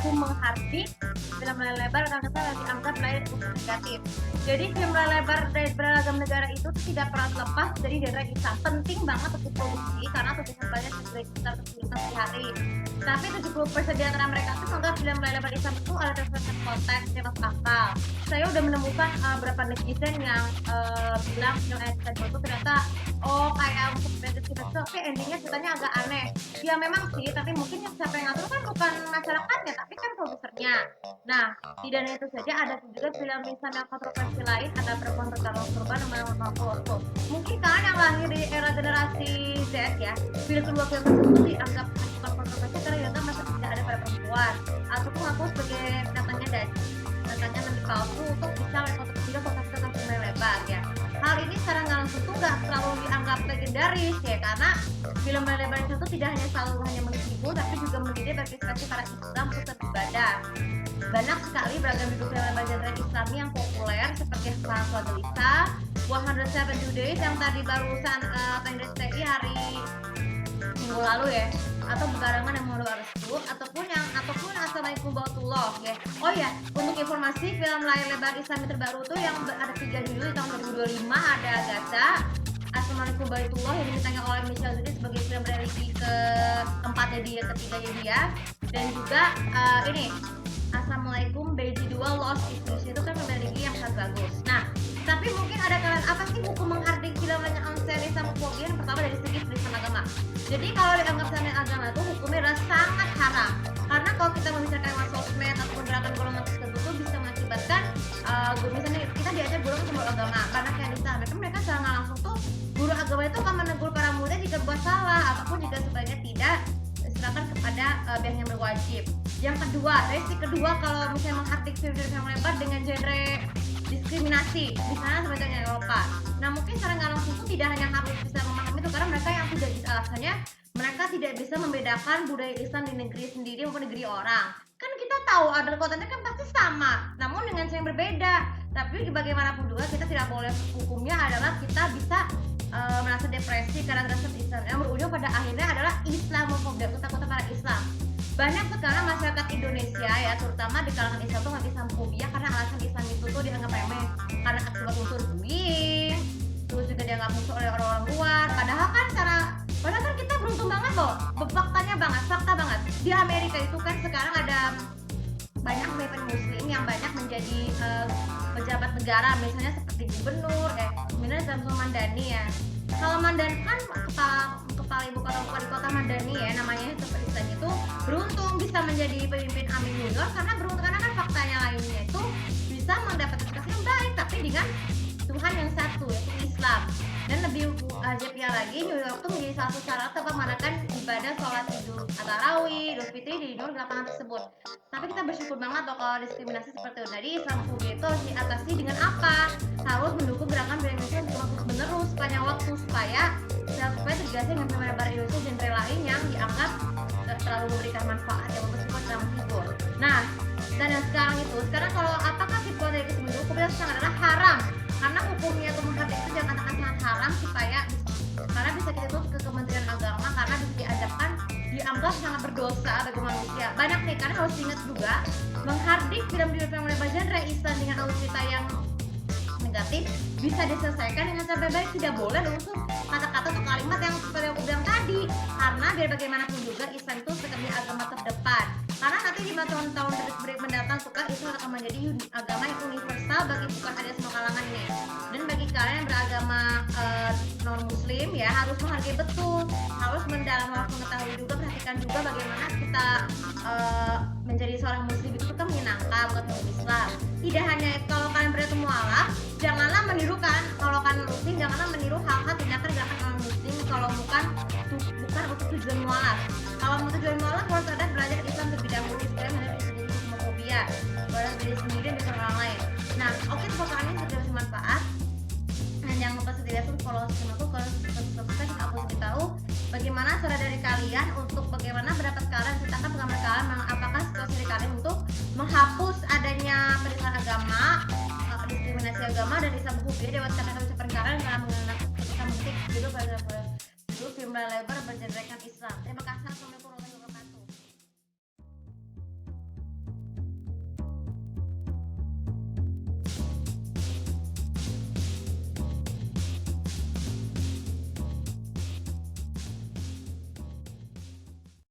hukum menghardik film layar lebar karena dianggap layar negatif. Jadi film layar lebar dari beragam negara itu tidak pernah lepas dari genre Islam. Penting banget untuk produksi karena tujuan banyak sekitar 70 hari. Tapi 70% di antara mereka itu menganggap film layar lebar Islam itu ada referensi konteks yang masuk akal. Saya udah menemukan beberapa netizen yang bilang film ayat itu ternyata kayak untuk fantasy itu oke endingnya ceritanya agak aneh. Ya memang sih, tapi mungkin yang siapa yang ngatur kan bukan masyarakatnya, tapi kan produsernya. Nah, tidak hanya itu saja, ada juga film Islam yang kontroversi lain, ada perempuan berkalung kurban yang Rasulullah. Mungkin kan yang lahir di era generasi Z ya, film kedua film tersebut dianggap kontroversi karena ternyata masih tidak ada pada perempuan, ataupun aku sebagai katanya nabi palsu untuk bisa mengkonstruksi film tentang film lebar ya. Hal ini secara nggak langsung tuh nggak terlalu dianggap legendaris ya, karena film lebar itu tidak hanya menghibur tapi juga menjadi berinspirasi para Islam untuk beribadah. Banyak sekali beragam judul film lebar genre Islami yang populer seperti Salat Gelisha, 107 Days yang tadi barusan Tenggelis TI hari minggu lalu ya, atau Begarangan yang Menurut Restu, ataupun Assalamualaikum Warahmatullah ya. Oh ya, untuk informasi film layar lebar Islami terbaru tuh yang ada 3 judul di tahun 2025 ada Gaza, Assalamualaikum Warahmatullah yang ditanya oleh Michelle Zudi sebagai film religi keempatnya dia, ketiganya dia, dan juga ini Assalamualaikum Beji 2 Lost Issues itu kan film religi yang sangat bagus. Nah, tapi mungkin ada kalian apa sih hukum menghardik film konser Islamophobia? Yang pertama dari segi penistaan agama. Jadi kalau dianggap penistaan agama itu hukumnya adalah sangat haram. Karena kalau kita membicarakan lewat sosmed ataupun gerakan golongan tersebut itu bisa mengakibatkan misalnya kita diajak guru ke agama karena kayak di sana mereka secara nggak langsung tuh guru agama itu akan menegur para murid jika berbuat salah ataupun jika sebaiknya tidak serahkan kepada pihak yang berwajib. Yang kedua, resiko kedua kalau misalnya menghardik film lebar dengan genre diskriminasi di sana sebenarnya Eropa. Nah mungkin secara nggak langsung itu tidak hanya harus bisa memahami itu karena mereka yang tidak bisa alasannya mereka tidak bisa membedakan budaya Islam di negeri sendiri maupun negeri orang. Kan kita tahu ada kontennya kan pasti sama, namun dengan cara yang berbeda. Tapi bagaimanapun juga kita tidak boleh hukumnya adalah kita bisa merasa depresi karena rasa Islam yang berujung pada akhirnya adalah Islamophobia, ketakutan para Islam. Banyak sekarang masyarakat Indonesia ya, terutama di kalangan Islam tuh nggak Islamophobia karena alasan Islam itu tuh dianggap remeh karena akibat unsur bullying, terus juga dianggap musuh oleh orang-orang luar. Padahal kan kita beruntung banget loh, fakta banget. Di Amerika itu kan sekarang ada banyak pemimpin muslim yang banyak menjadi pejabat negara, misalnya seperti gubernur, misalnya Zamsul Mandani ya. Kalau Mandani kan kepala ibu kota wali kota Mandani ya, namanya seperti itu beruntung bisa menjadi pemimpin Amin New York karena kan faktanya lainnya itu bisa mendapatkan edukasi yang baik tapi dengan Tuhan yang satu yaitu Islam. Dan lebih ajaibnya lagi, New York itu menjadi salah satu cara tempat mengadakan ibadah sholat Idul Tarawih, Idul Fitri di New York lapangan tersebut. Tapi kita bersyukur banget loh kalau diskriminasi seperti itu. Jadi Islamophobia itu harus diatasi dengan apa? Harus mendukung gerakan Indonesia untuk terus sepanjang waktu supaya terbiasa dengan film lebar Indonesia genre lain yang dianggap terlalu memberikan manfaat yang meskipun tidak menghibur. Nah, dan yang sekarang kalau apakah situasi dari kesembuhan hukumnya sekarang adalah haram? Karena hukumnya itu menghardik itu jangan katakan sangat haram karena bisa kita tutup ke Kementerian Agama karena bisa dianggap sangat berdosa bagi manusia. Banyak nih, karena harus diingat juga menghardik film lebar genre Islam dengan alur cerita yang negatif bisa diselesaikan dengan cara baik. Tidak boleh unsur kata-kata atau kalimat yang seperti yang aku bilang tadi, karena biar bagaimanapun juga Islam itu sebagai agama terdepan. Karena nanti di tahun-tahun mendatang Islam akan menjadi agama yang universal bagi bukan ada semua kalangan ini. Dan bagi kalian yang beragama non muslim ya harus menghargai betul, harus mendalam, harus mengetahui juga, perhatikan juga bagaimana kita menjadi seorang muslim itu kita menyenangkan bukan Islam. Tidak hanya kalau kalian bertemu mualaf, janganlah menirukan. Kalau kalian muslim, janganlah meniru hal-hal tindakan gerakan orang muslim kalau bukan untuk tujuan mualaf. Kalau untuk tujuan mualaf harus ada belajar Islam terlebih dahulu supaya menjadi sendiri Islamophobia, baru diri sendiri dan bisa orang lain. Nah, oke, semoga ini sudah bermanfaat. Dan jangan lupa setidaknya follow channelku kalau subscribe, aku kasih tahu bagaimana cara dari kalian untuk bagaimana pendapat kalian, ceritakan pengalaman kalian, apakah situasi dari kalian untuk menghapus adanya penistaan agama, diskriminasi agama dan Islamophobia lewat kata-kata ucapan kalian karena mengenai ketika mengetik judul film lebar